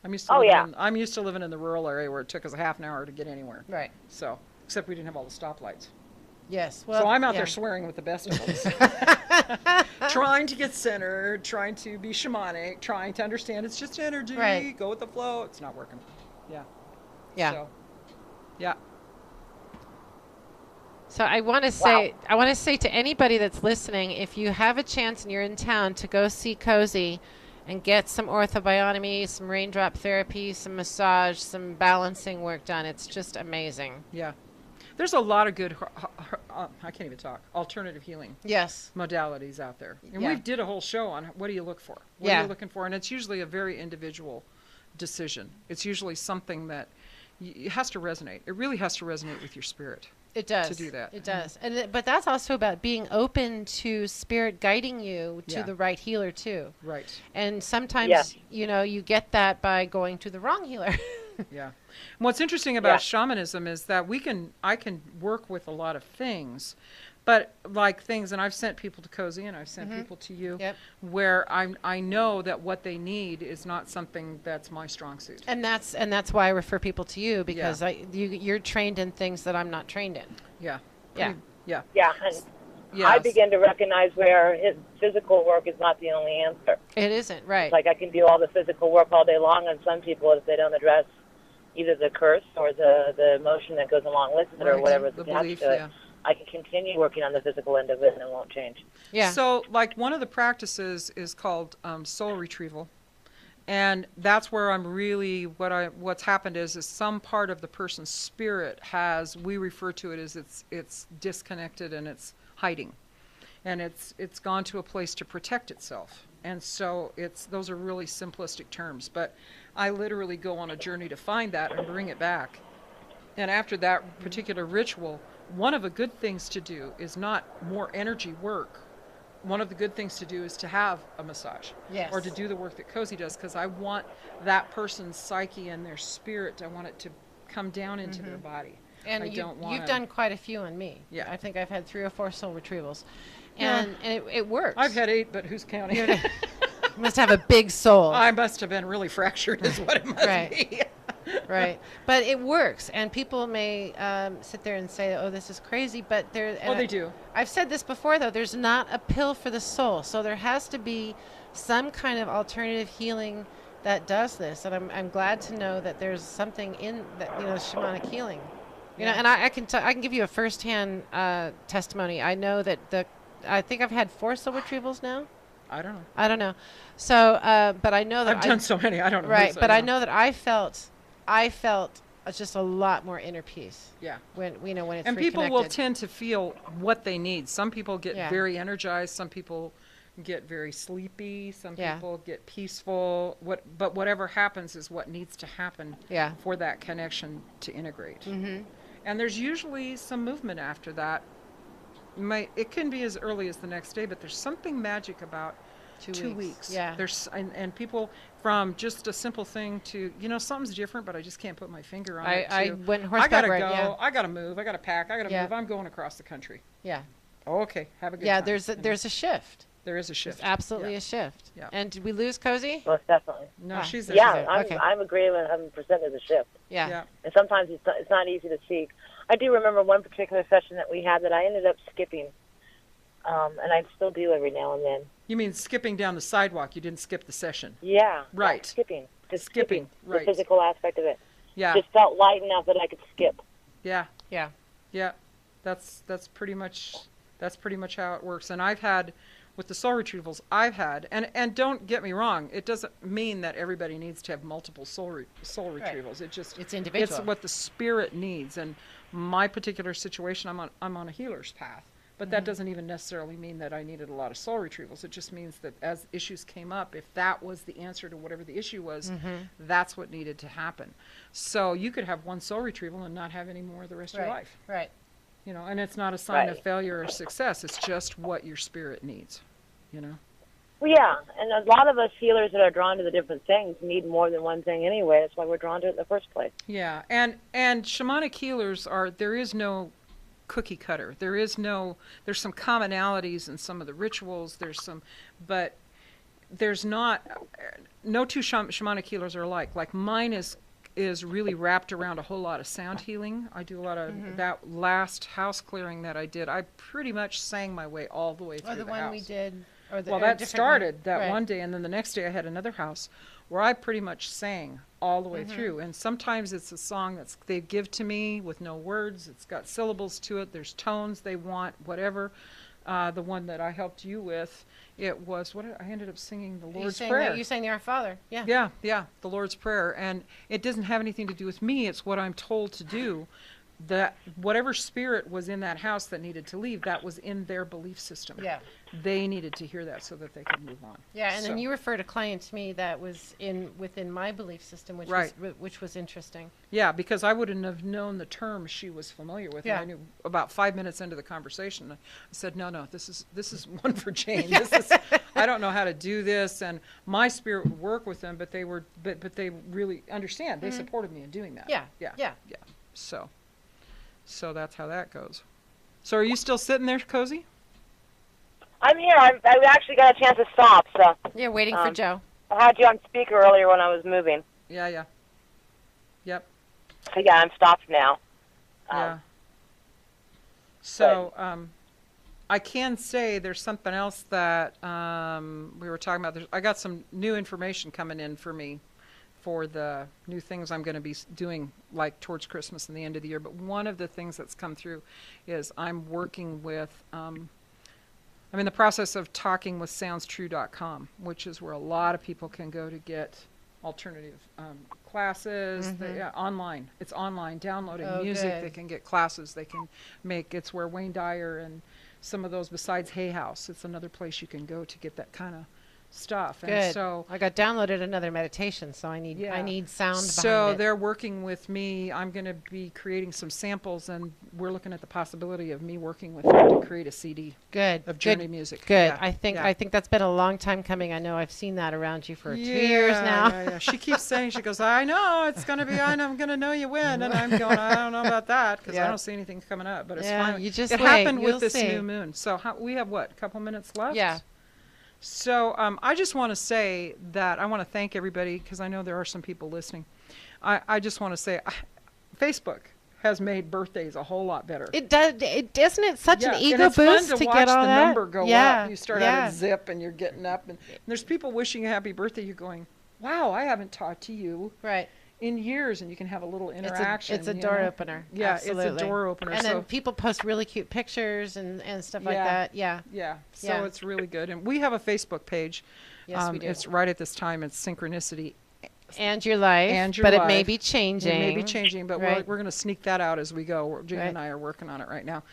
I'm used to Oh, living yeah. I'm used to living in the rural area where it took us a half an hour to get anywhere. Right. So, except we didn't have all the stoplights. Yes. Well, So I'm out yeah. there swearing with the best of us. Trying to get centered, trying to be shamanic, trying to understand it's just energy, Right. go with the flow. It's not working. Yeah. Yeah. So, yeah. So I want to say to anybody that's listening, if you have a chance and you're in town to go see Cozy and get some orthobiotomy, some raindrop therapy, some massage, some balancing work done, it's just amazing. Yeah. There's a lot of good, I can't even talk, alternative healing Yes. modalities out there. And Yeah. we did a whole show on what do you look for? What Yeah. are you looking for? And it's usually a very individual decision. It's usually something that it has to resonate. It really has to resonate with your spirit. It does. To do that. It does. But that's also about being open to spirit guiding you to Yeah. the right healer too. Right. And sometimes, Yeah. you know, you get that by going to the wrong healer. Yeah. And what's interesting about shamanism is that I can work with a lot of things, but like things, and I've sent people to Cozy and I've sent people to you, Yep. where I know that what they need is not something that's my strong suit. And that's why I refer people to you, because you're trained in things that I'm not trained in. Yeah. Yeah. Yeah. Yeah, and Yes. I begin to recognize where his physical work is not the only answer. It isn't, right. Like I can do all the physical work all day long, and some people, if they don't address either the curse or the emotion that goes along with it or Right. whatever's The attached belief, to it, yeah. I can continue working on the physical end of it and it won't change. Yeah. So, like, one of the practices is called soul retrieval, and that's where I'm really what's happened is some part of the person's spirit we refer to it as it's disconnected and it's hiding, and it's gone to a place to protect itself, and so those are really simplistic terms, but I literally go on a journey to find that and bring it back, and after that particular ritual. One of the good things to do is not more energy work. One of the good things to do is to have a massage. Yes. Or to do the work that Cozy does, because I want that person's psyche and their spirit, I want it to come down into their body. And I don't want you've done quite a few on me. Yeah. I think I've had 3 or 4 soul retrievals. Yeah. And it works. I've had 8, but who's counting? You must have a big soul. I must have been really fractured is what it must Right. be. Right. But it works. And people may sit there and say, oh, this is crazy. But They do. I've said this before, though. There's not a pill for the soul. So there has to be some kind of alternative healing that does this. And I'm glad to know that there's something in that, shamanic healing. You know, and I can give you a firsthand testimony. I know that I think I've had 4 soul retrievals now. I don't know. I don't know. So, but I know that I've done so many. I don't know. Right, but I know that I felt just a lot more inner peace. Yeah. When when it's And people will reconnected. tend to feel what they need. Some people get Yeah. very energized. Some people get very sleepy. Some Yeah. people get peaceful. But whatever happens is what needs to happen Yeah. for that connection to integrate. Mm-hmm. And there's usually some movement after that. It can be as early as the next day, but there's something magic about 2 weeks. Yeah. There's and people from just a simple thing to something's different, but I just can't put my finger on it. I to, went I horseback gotta ride. go. Yeah. I gotta move. I gotta pack. I gotta Yeah. move. I'm going across the country. Yeah. Oh, okay. Have a good Yeah. time. There's a shift. There is a shift. There's absolutely Yeah. a shift. Yeah. And did we lose Cozy? Most definitely. No, Ah. she's there. Yeah, She's there. I'm, Okay. I'm agreeing with 100% of the shift. Yeah. Yeah. And sometimes it's not easy to see. I do remember one particular session that we had that I ended up skipping, and I still do every now and then. You mean skipping down the sidewalk? You didn't skip the session. Yeah. Right. Skipping. Just Skipping, skipping. right. The physical aspect of it. Yeah. Just felt light enough that I could skip. Yeah. Yeah. Yeah. That's pretty much how it works. And I've had with the soul retrievals, and don't get me wrong, it doesn't mean that everybody needs to have multiple soul retrievals. It just It's individual. It's what the spirit needs. And my particular situation, I'm on a healer's path, but that doesn't even necessarily mean that I needed a lot of soul retrievals. It just means that as issues came up, if that was the answer to whatever the issue was, that's what needed to happen. So you could have one soul retrieval and not have any more the rest of your life. Right. And it's not a sign of Right. failure or success. It's just what your spirit needs. Well, yeah, and a lot of us healers that are drawn to the different things need more than one thing anyway. That's why we're drawn to it in the first place. Yeah, and shamanic healers there is no cookie cutter. There's some commonalities in some of the rituals. But there's no two shamanic healers are alike. Like mine is really wrapped around a whole lot of sound healing. I do a lot of that last house clearing that I did. I pretty much sang my way all the way through Or the the one house. we did. Or the, Well, or a that different started one. that Right. one day, and then the next day I had another house where I pretty much sang all the way through. And sometimes it's a song they give to me with no words. It's got syllables to it. There's tones they want, whatever. The one that I helped you with, it was I ended up singing the Lord's Prayer. You sang the Our Father. Yeah. Yeah, the Lord's Prayer. And it doesn't have anything to do with me. It's what I'm told to do. That whatever spirit was in that house that needed to leave, that was in their belief system. Yeah. They needed to hear that so that they could move on. Yeah, and So- then you referred a client to me that was within my belief system, which Right. which was interesting. Yeah, because I wouldn't have known the term she was familiar with. Yeah. And I knew about 5 minutes into the conversation, I said, no, this is one for Jane. This is, I don't know how to do this, and my spirit would work with them, but they really understand. They supported me in doing that. Yeah. Yeah. So that's how that goes. So are you still sitting there, Cozy? I'm here. I actually got a chance to stop, so Yeah, waiting for Joe. I had you on speaker earlier when I was moving. Yeah. Yep. So yeah, I'm stopped now. Yeah. So I can say there's something else that we were talking about. I got some new information coming in for me for the new things I'm going to be doing like towards Christmas and the end of the year. But one of the things that's come through is I'm working with, I'm in the process of talking with SoundsTrue.com, which is where a lot of people can go to get alternative classes. Online. It's online, downloading music. good. They can get classes. They can it's where Wayne Dyer and some of those besides Hay House. It's another place you can go to get that kind of stuff. Good. And so I got downloaded another meditation, so I need sound so behind it. they're working with me. I'm going to be creating some samples, and we're looking at the possibility of me working with them to create a CD Good. of journey music. Good. Yeah, I think yeah. I think that's been a long time coming. I know I've seen that around you for 2 years now. Yeah. She keeps saying, she goes, I know it's going to be, I'm going to know you when. And I'm going, I don't know about that because I don't see anything coming up. But it's fine. You just it wait. happened You'll with this see. new moon. So we have what, a couple minutes left? Yeah. So I just want to say that I want to thank everybody because I know there are some people listening. I just want to say Facebook has made birthdays a whole lot better. It does. Isn't it such an And ego it's fun boost to to watch get all the that? number go up. You start out at zip and you're getting up, and there's people wishing you a happy birthday. You're going, wow, I haven't talked to you Right. in years, and you can have a little interaction. It's a you door know? opener. Yeah, Absolutely. it's a door opener. And so, then people post really cute pictures and stuff like Yeah. that. Yeah. yeah, so Yeah. it's really good. And we have a Facebook page. Yes, we do. It's right at this time. It's Synchronicity And your life. And your but life. it may be changing. It may be changing, but Right. we're going to sneak that out as we go. Jane and I are working on it right now.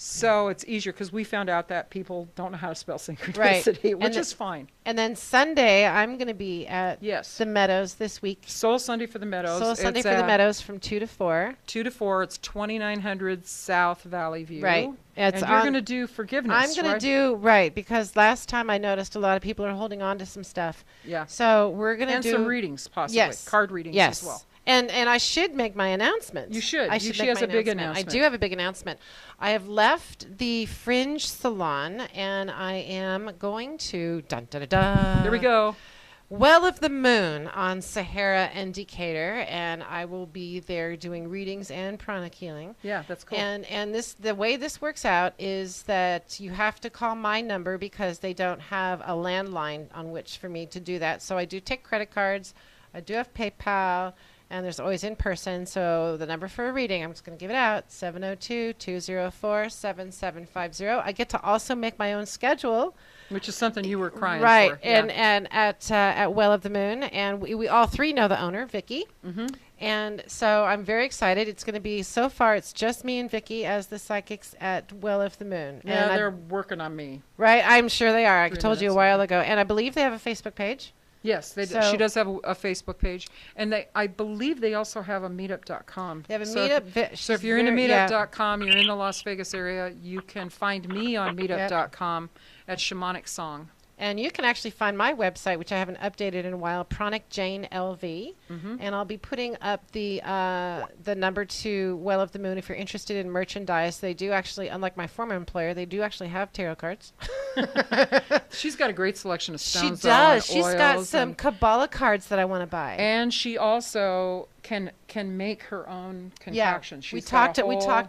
So it's easier because we found out that people don't know how to spell synchronicity, which is fine. And then Sunday, I'm going to be at the Meadows this week. Soul Sunday for the Meadows. Soul Sunday for the Meadows from 2 to 4. 2 to 4. It's 2900 South Valley View. Right. And you're going to do forgiveness, I'm going to do, because last time I noticed a lot of people are holding on to some stuff. Yeah. So we're going to do. And some readings, possibly. Yes. Card readings as well. And I should make my announcements. You should. She make has my a big announcement. I do have a big announcement. I have left the Fringe Salon, and I am going to There we go. Well of the Moon on Sahara and Decatur, and I will be there doing readings and pranic healing. Yeah, that's cool. And the way this works out is that you have to call my number because they don't have a landline on which for me to do that. So I do take credit cards. I do have PayPal. And there's always in person. So the number for a reading, I'm just going to give it out, 702-204-7750. I get to also make my own schedule. Which is something you were crying for. for. Yeah. And at Well of the Moon. And we all three know the owner, Vicky. Mm-hmm. And so I'm very excited. It's going to be, so far, it's just me and Vicky as the psychics at Well of the Moon. Yeah, and they're working on me. Right? I'm sure they are. I told you a while ago. And I believe they have a Facebook page. Yes, she does have a Facebook page, and I believe they also have a meetup.com. They have a meetup. So if you're into meetup.com, you're in the Las Vegas area, you can find me on meetup.com at Shamanic Song. And you can actually find my website, which I haven't updated in a while, Pranic Jane LV. Mm-hmm. And I'll be putting up the number to Well of the Moon if you're interested in merchandise. They do actually, unlike my former employer, they do actually have tarot cards. She's got a great selection of stones. She does. She's got some Kabbalah cards that I want to buy. And she also can make her own concoction. Yeah, we talked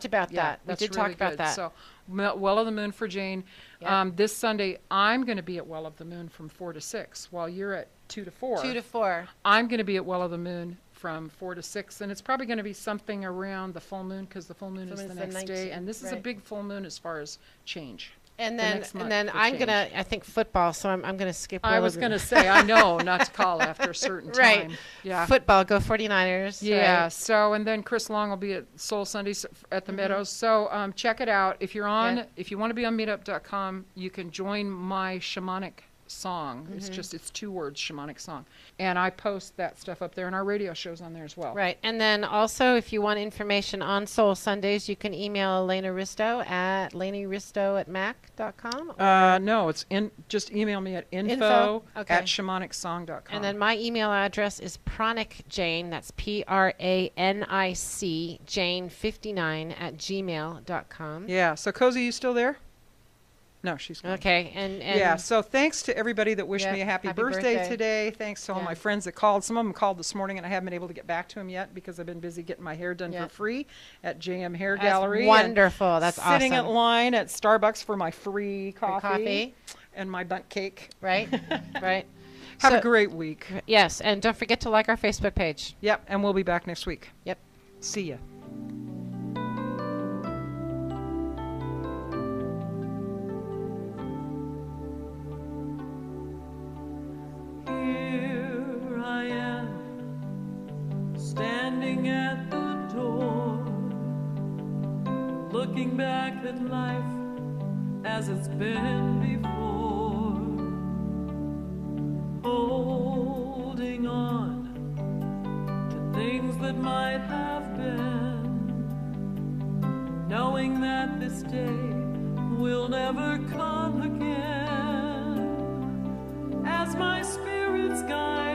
about that. We did talk about that. So Well of the Moon for Jane. Yep. This Sunday, I'm going to be at Well of the Moon from 4 to 6, while you're at 2 to 4. 2 to 4. I'm going to be at Well of the Moon from 4 to 6, and it's probably going to be something around the full moon, because the full moon is the next day, and this is a big full moon as far as change. And then I'm going to, I think, football, so I'm going to skip over. I was going to say, I know not to call after a certain time. Right. Yeah. Football, go 49ers. Yeah. Right. So, and then Chris Long will be at Soul Sundays at the Meadows. So check it out. If you're on, if you want to be on meetup.com, you can join my shamanic song. Mm-hmm. It's 2 words, shamanic song. And I post that stuff up there, and our radio show's on there as well. Right. And then also, if you want information on Soul Sundays, you can email Elena Risto at laneyristo@mac.com. No, it's just email me at info. at shamanicsong.com. And then my email address is Pranic Jane, that's Pranic Jane59 at gmail.com. Yeah. So Cozy, you still there? No, she's gone. Okay, and yeah. So thanks to everybody that wished me a happy birthday today. Thanks to all my friends that called. Some of them called this morning, and I haven't been able to get back to them yet because I've been busy getting my hair done for free at JM Hair Gallery. Wonderful. That's awesome. Sitting in line at Starbucks for my free coffee and my bundt cake. Right. Right. Have a great week. Yes, and don't forget to like our Facebook page. Yep, and we'll be back next week. Yep. See ya. Standing at the door, looking back at life as it's been before, holding on to things that might have been, knowing that this day will never come again, as my spirit's guide